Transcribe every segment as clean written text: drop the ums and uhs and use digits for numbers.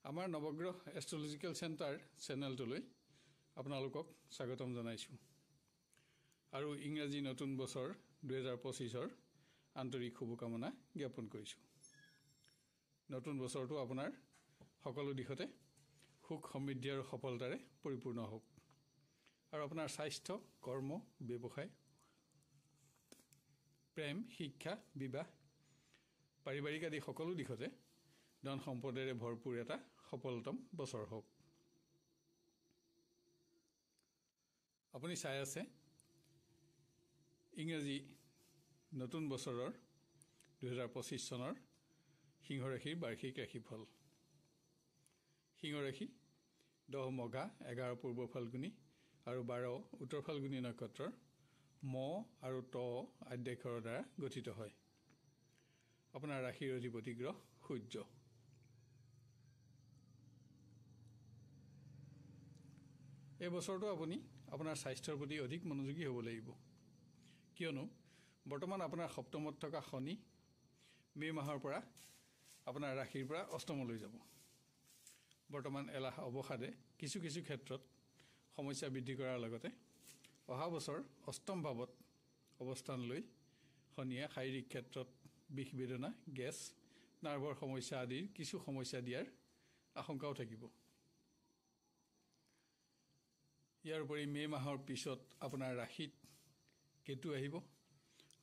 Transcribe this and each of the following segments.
আমাৰ নৱগ্ৰহ এষ্ট্ৰলজিকেল চেণ্টাৰ চেনেলটোলৈ আপোনালোকক স্বাগতম জনাইছোঁ আৰু ইংৰাজী নতুন বছৰ 2025ৰ আন্তৰিক শুভকামনা জ্ঞাপন কৰিছোঁ। নতুন বছৰটো আপোনাৰ সকলো দিশতে সুখ সমৃদ্ধি আৰু সফলতাৰে পৰিপূৰ্ণ হওক আৰু আপোনাৰ স্বাস্থ্য, কৰ্ম, ব্যৱসায়, প্ৰেম, শিক্ষা, বিবাহ, পাৰিবাৰিক আদি সকলো দিশতে ধন সম্পদেৰে ভৰপূৰ এটা সফলতম বছৰ হওক। আপুনি চাই আছে ইংৰাজী নতুন বছৰৰ 2025 চনৰ সিংহ ৰাশিৰ বাৰ্ষিক ৰাশিফল। সিংহ ৰাশি 10 মঘা, 11 পূৰ্ব ফাল্গুনী আৰু 12 উত্তৰ ফাল্গুনী নক্ষত্ৰৰ ম আৰু ত আদ্যাক্ষৰৰ দ্বাৰা গঠিত হয়। আপোনাৰ ৰাশিৰ অধিপতি গ্ৰহ সূৰ্য। এই বছৰটো আপুনি আপোনাৰ স্বাস্থ্যৰ প্ৰতি অধিক মনোযোগী হ'ব লাগিব, কিয়নো বৰ্তমান আপোনাৰ সপ্তমত থকা শনি মে' মাহৰ পৰা আপোনাৰ ৰাশিৰ পৰা অষ্টমলৈ যাব। বৰ্তমান এলাহ অৱসাদে কিছু ক্ষেত্ৰত সমস্যা বৃদ্ধি কৰাৰ লগতে অহা বছৰ অষ্টম ভাৱত অৱস্থান লৈ শনিয়ে শাৰীৰিক ক্ষেত্ৰত বিষ বেদনা, গেছ, নাৰ্ভৰ সমস্যা আদিৰ কিছু সমস্যা দিয়াৰ আশংকাও থাকিব। ইয়াৰ উপৰি মে' মাহৰ পিছত আপোনাৰ ৰাশিত কেতু আহিব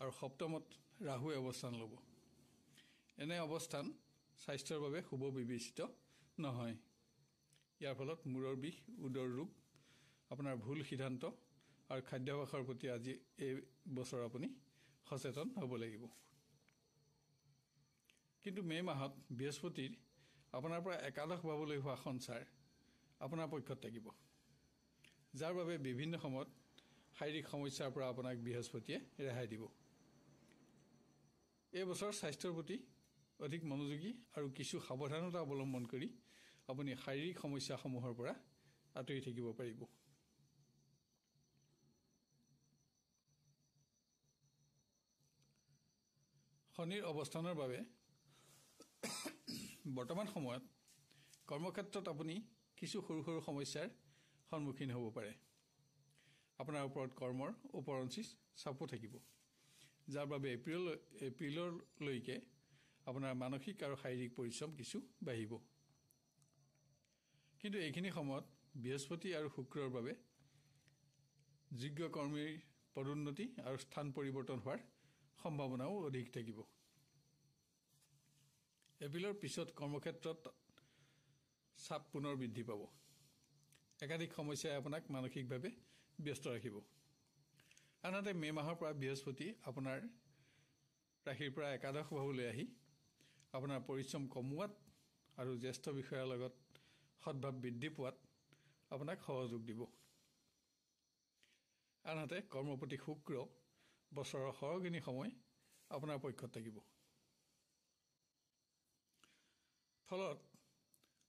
আৰু সপ্তমত ৰাহুৱে অৱস্থান ল'ব। এনে অৱস্থান স্বাস্থ্যৰ বাবে শুভ বিবেচিত নহয়। ইয়াৰ ফলত মূৰৰ বিষ, উদৰ ৰোগ, আপোনাৰ ভুল সিদ্ধান্ত আৰু খাদ্যাভ্যাসৰ প্ৰতি আজি এই বছৰ আপুনি সচেতন হ'ব লাগিব। কিন্তু মে' মাহত বৃহস্পতিৰ আপোনাৰ পৰা একাদশ ভাৱলৈ হোৱা সঞ্চাৰ আপোনাৰ পক্ষত থাকিব, যাৰ বাবে বিভিন্ন সময়ত শাৰীৰিক সমস্যাৰ পৰা আপোনাক বৃহস্পতিয়ে ৰেহাই দিব। এই বছৰ স্বাস্থ্যৰ প্ৰতি অধিক মনোযোগী আৰু কিছু সাৱধানতা অৱলম্বন কৰি আপুনি শাৰীৰিক সমস্যাসমূহৰ পৰা আঁতৰি থাকিব পাৰিব। শনিৰ অৱস্থানৰ বাবে বৰ্তমান সময়ত কৰ্মক্ষেত্ৰত আপুনি কিছু সৰু সমস্যাৰ সন্মুখীন হ'ব পাৰে। আপোনাৰ ওপৰত কৰ্মৰ ওপৰঞ্চি চাপো থাকিব, যাৰ বাবে এপ্ৰিললৈকে আপোনাৰ মানসিক আৰু শাৰীৰিক পৰিশ্ৰম কিছু বাঢ়িব। কিন্তু এইখিনি সময়ত বৃহস্পতি আৰু শুক্ৰৰ বাবে যোগ্য কৰ্মীৰ পদোন্নতি আৰু স্থান পৰিৱৰ্তন হোৱাৰ সম্ভাৱনাও অধিক থাকিব। এপ্ৰিলৰ পিছত কৰ্মক্ষেত্ৰত চাপ পুনৰ বৃদ্ধি পাব। একাধিক সমস্যাই আপোনাক মানসিকভাৱে ব্যস্ত ৰাখিব। আনহাতে মে' মাহৰ পৰা বৃহস্পতি আপোনাৰ ৰাশিৰ পৰা একাদশ ভাৱলৈ আহি আপোনাৰ পৰিশ্ৰম কমোৱাত আৰু জ্যেষ্ঠ বিষয়াৰ লগত সদ্ভাৱ বৃদ্ধি পোৱাত আপোনাক সহযোগ দিব। আনহাতে কৰ্মপতি শুক্ৰ বছৰৰ সৰহখিনি সময় আপোনাৰ পক্ষত থাকিব। ফলত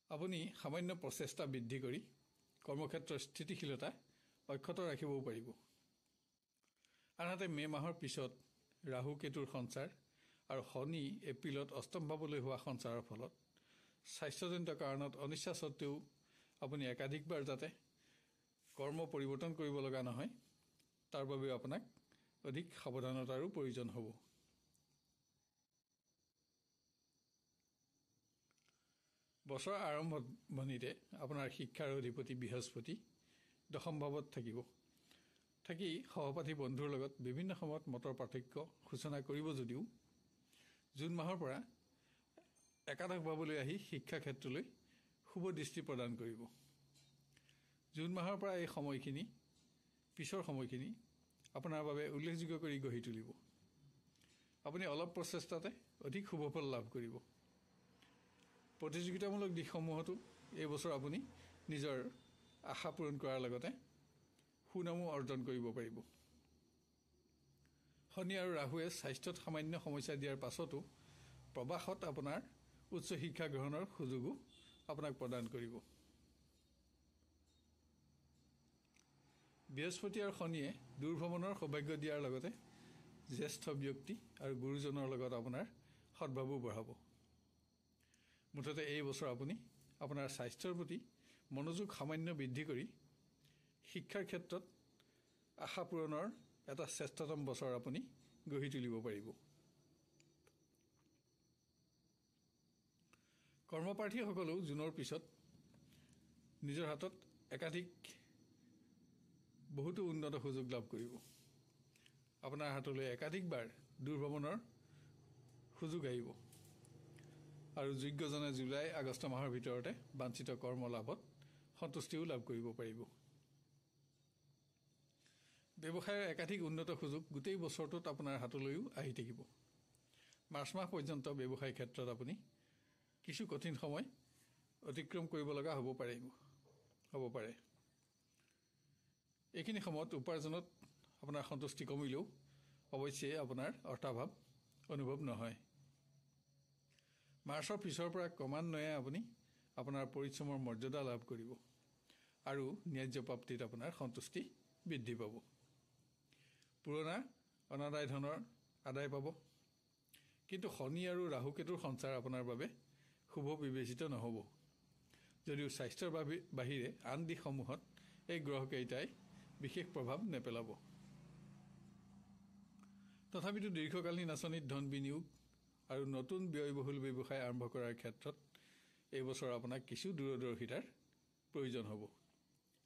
আপুনি সামান্য প্ৰচেষ্টা বৃদ্ধি কৰি কৰ্মক্ষেত্ৰৰ স্থিতিশীলতা অক্ষত ৰাখিবও পাৰিব। আনহাতে মে' মাহৰ পিছত ৰাহু কেতুৰ সঞ্চাৰ আৰু শনি এপ্ৰিলত অষ্টম ভাৱলৈ হোৱা সঞ্চাৰৰ ফলত স্বাস্থ্যজনিত কাৰণত অনিচ্ছা সত্ত্বেও আপুনি একাধিকবাৰ যাতে কৰ্ম পৰিৱৰ্তন কৰিব লগা নহয়, তাৰ বাবেও আপোনাক অধিক সাৱধানতাৰো প্ৰয়োজন হ'ব। বছৰৰ আৰম্ভণিতে আপোনাৰ শিক্ষাৰ অধিপতি বৃহস্পতি দশম ভাৱত থাকি সহপাঠী বন্ধুৰ লগত বিভিন্ন সময়ত মতৰ পাৰ্থক্য সূচনা কৰিব যদিও জুন মাহৰ পৰা একাদশ ভাৱলৈ আহি শিক্ষা ক্ষেত্ৰলৈ শুভ দৃষ্টি প্ৰদান কৰিব। জুন মাহৰ পৰা এই পিছৰ সময়খিনি আপোনাৰ বাবে উল্লেখযোগ্য কৰি গঢ়ি তুলিব। আপুনি অলপ প্ৰচেষ্টাতে অধিক শুভফল লাভ কৰিব। প্ৰতিযোগিতামূলক দিশসমূহতো এই বছৰ আপুনি নিজৰ আশা পূৰণ কৰাৰ লগতে সুনামো অৰ্জন কৰিব পাৰিব। শনি আৰু ৰাহুৱে স্বাস্থ্যত সামান্য সমস্যা দিয়াৰ পাছতো প্ৰবাসত আপোনাৰ উচ্চ শিক্ষা গ্ৰহণৰ সুযোগো আপোনাক প্ৰদান কৰিব। বৃহস্পতি আৰু শনিয়ে দূৰভ্ৰমণৰ সৌভাগ্য দিয়াৰ লগতে জ্যেষ্ঠ ব্যক্তি আৰু গুৰুজনৰ লগত আপোনাৰ সদ্ভাৱো বঢ়াব। মুঠতে এই বছৰ আপুনি আপোনাৰ স্বাস্থ্যৰ প্ৰতি মনোযোগ সামান্য বৃদ্ধি কৰি শিক্ষাৰ ক্ষেত্ৰত আশা পূৰণৰ এটা শ্ৰেষ্ঠতম বছৰ আপুনি গঢ়ি তুলিব পাৰিব। কৰ্মপ্ৰাৰ্থীসকলেও জুনৰ পিছত নিজৰ হাতত একাধিক বহুতো উন্নত সুযোগ লাভ কৰিব। আপোনাৰ হাতলৈ একাধিকবাৰ দূৰভ্ৰমণৰ সুযোগ আহিব আৰু যোগ্যজনে জুলাই আগষ্ট মাহৰ ভিতৰতে বাঞ্ছিত কৰ্ম লাভত সন্তুষ্টিও লাভ কৰিব পাৰিব। ব্যৱসায়ৰ একাধিক উন্নত সুযোগ গোটেই বছৰটোত আপোনাৰ হাতলৈও আহি থাকিব। মাৰ্চ মাহ পৰ্যন্ত ব্যৱসায় ক্ষেত্ৰত আপুনি কিছু কঠিন সময় অতিক্ৰম কৰিব লগা হ'ব পাৰে। এইখিনি সময়ত উপাৰ্জনত আপোনাৰ সন্তুষ্টি কমিলেও অৱশ্যে আপোনাৰ অৰ্থভাৱ অনুভৱ নহয়। মাৰ্চৰ পিছৰ পৰা ক্ৰমান্বয়ে আপুনি আপোনাৰ পৰিশ্ৰমৰ মৰ্যাদা লাভ কৰিব আৰু ন্যায্য প্ৰাপ্তিত আপোনাৰ সন্তুষ্টি বৃদ্ধি পাব। পুৰণা অনাদায় ধনৰ আদায় পাব। কিন্তু শনি আৰু ৰাহুকেতুৰ সঞ্চাৰ আপোনাৰ বাবে শুভ বিবেচিত নহ'ব। যদিও স্বাস্থ্যৰ বাহিৰে আন দিশসমূহত এই গ্ৰহকেইটাই বিশেষ প্ৰভাৱ নেপেলাব। তথাপিতো দীৰ্ঘকালীন আঁচনিত ধন বিনিয়োগ আৰু নতুন ব্যয়বহুল ব্যৱসায় আৰম্ভ কৰাৰ ক্ষেত্ৰত এই বছৰ আপোনাক কিছু দূৰদৰ্শিতাৰ প্ৰয়োজন হ'ব,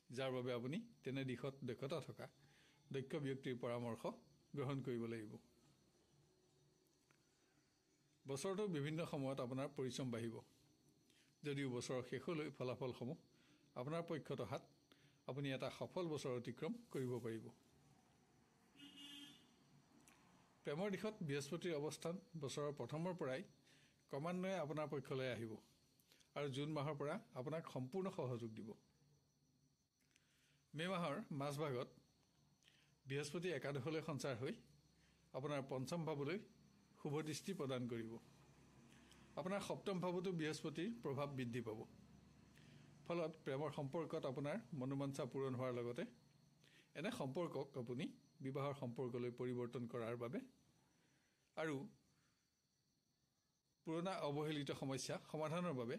যাৰ বাবে আপুনি তেনে দিশত দক্ষতা থকা দক্ষ ব্যক্তিৰ পৰামৰ্শ গ্ৰহণ কৰিব লাগিব। বছৰটোৰ বিভিন্ন সময়ত আপোনাৰ পৰিশ্ৰম বাঢ়িব। যদিও বছৰৰ শেষলৈ ফলাফলসমূহ আপোনাৰ পক্ষত অহাত আপুনি এটা সফল বছৰ অতিক্ৰম কৰিব পাৰিব। প্ৰেমৰ দিশত বৃহস্পতিৰ অৱস্থান বছৰৰ প্ৰথমৰ পৰাই ক্ৰমান্বয়ে আপোনাৰ পক্ষলৈ আহিব আৰু জুন মাহৰ পৰা আপোনাক সম্পূৰ্ণ সহযোগ দিব। মে' মাহৰ মাজভাগত বৃহস্পতি একাদশলৈ সঞ্চাৰ হৈ আপোনাৰ পঞ্চম ভাৱলৈ শুভ দৃষ্টি প্ৰদান কৰিব। আপোনাৰ সপ্তম ভাৱতো বৃহস্পতিৰ প্ৰভাৱ বৃদ্ধি পাব। ফলত প্ৰেমৰ সম্পৰ্কত আপোনাৰ মনোবাঞ্ছা পূৰণ হোৱাৰ লগতে এনে সম্পৰ্কক আপুনি বিবাহৰ সম্পৰ্কলৈ পৰিৱৰ্তন কৰাৰ বাবে আৰু পুৰণা অৱহেলিত সমস্যা সমাধানৰ বাবে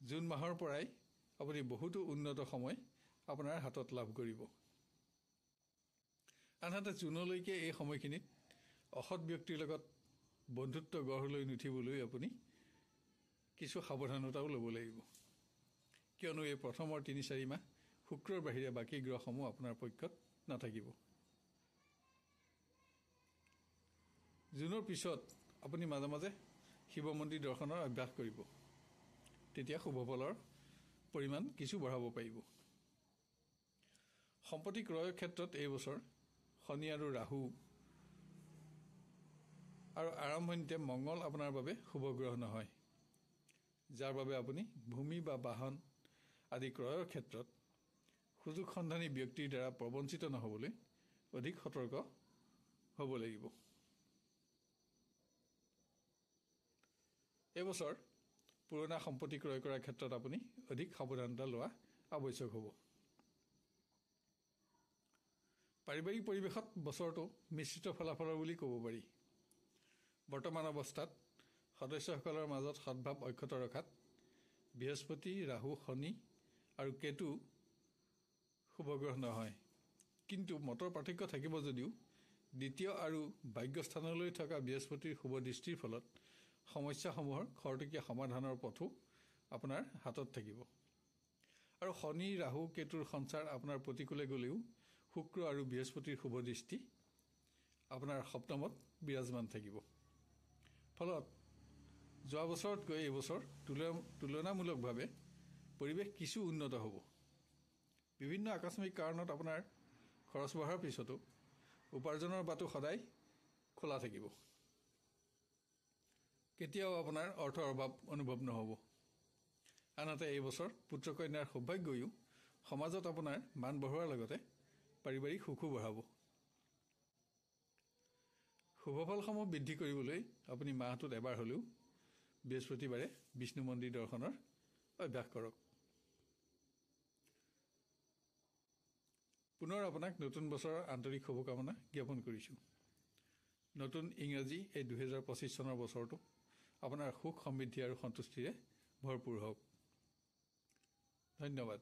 জুন মাহৰ পৰাই আপুনি বহুতো উন্নত সময় আপোনাৰ হাতত লাভ কৰিব। আনহাতে জুনলৈকে এই সময়খিনিত অসৎ ব্যক্তিৰ লগত বন্ধুত্ব গঢ় লৈ নুঠিবলৈ আপুনি কিছু সাৱধানতাও ল'ব লাগিব, কিয়নো এই প্ৰথমৰ ৩-৪ মাহ শুক্ৰৰ বাহিৰে বাকী গ্ৰহসমূহ আপোনাৰ পক্ষত নাথাকিব। জুনৰ পিছত আপুনি মাজে মাজে শিৱ মন্দিৰ দৰ্শনৰ অভ্যাস কৰিব। তেতিয়া শুভ ফলৰ পৰিমাণ কিছু বঢ়াব পাৰিব। সম্পত্তি ক্ৰয়ৰ ক্ষেত্ৰত এই বছৰ শনি আৰু ৰাহু আৰু আৰম্ভণিতে মংগল আপোনাৰ বাবে শুভ গ্ৰহ নহয়, যাৰ বাবে আপুনি ভূমি বা বাহন আদি ক্ৰয়ৰ ক্ষেত্ৰত সুযোগ সন্ধানী ব্যক্তিৰ দ্বাৰা প্ৰবঞ্চিত নহ'বলৈ অধিক সতৰ্ক হ'ব লাগিব। এইবছৰ পুৰণা সম্পত্তি ক্ৰয় কৰাৰ ক্ষেত্ৰত আপুনি অধিক সাৱধানতা লোৱা আৱশ্যক হ'ব। পাৰিবাৰিক পৰিৱেশত বছৰটো মিশ্ৰিত ফলাফলৰ বুলি ক'ব পাৰি। বৰ্তমান অৱস্থাত সদস্যসকলৰ মাজত সদ্ভাৱ অক্ষত ৰখাত বৃহস্পতি, ৰাহু, শনি আৰু কেতু শুভগ্ৰহ নহয়। কিন্তু মতৰ পাৰ্থক্য থাকিব যদিও দ্বিতীয় আৰু ভাগ্যস্থানলৈ থকা বৃহস্পতিৰ শুভ দৃষ্টিৰ ফলত সমস্যাসমূহৰ খৰতকীয়া সমাধানৰ পথো আপোনাৰ হাতত থাকিব। আৰু শনি, ৰাহু, কেতুৰ সঞ্চাৰ আপোনাৰ প্ৰতিকূলে গ'লেও শুক্ৰ আৰু বৃহস্পতিৰ শুভ দৃষ্টি আপোনাৰ সপ্তমত বিৰাজমান থাকিব। ফলত যোৱা বছৰতকৈ এইবছৰ তুলনামূলকভাৱে পৰিৱেশ কিছু উন্নত হ'ব। বিভিন্ন আকস্মিক কাৰণত আপোনাৰ খৰচ বঢ়াৰ পিছতো উপাৰ্জনৰ বাটো সদায় খোলা থাকিব। কেতিয়াও আপোনাৰ অৰ্থৰ অভাৱ অনুভৱ নহ'ব। আনহাতে এই বছৰ পুত্ৰ-কন্যাৰ সৌভাগ্যও সমাজত আপোনাৰ মান বঢ়োৱাৰ লগতে পাৰিবাৰিক সুখো বঢ়াব। শুভফলসমূহ বৃদ্ধি কৰিবলৈ আপুনি মাহটোত এবাৰ হ'লেও বৃহস্পতিবাৰে বিষ্ণু মন্দিৰ দৰ্শনৰ অভ্যাস কৰক। পুনৰ আপোনাক নতুন বছৰৰ আন্তৰিক শুভকামনা জ্ঞাপন কৰিছোঁ। নতুন ইংৰাজী এই 2025 চনৰ বছৰটো আপোনাৰ সুখ সমৃদ্ধি আৰু সন্তুষ্টিৰে ভৰপূৰ হওক। ধন্যবাদ।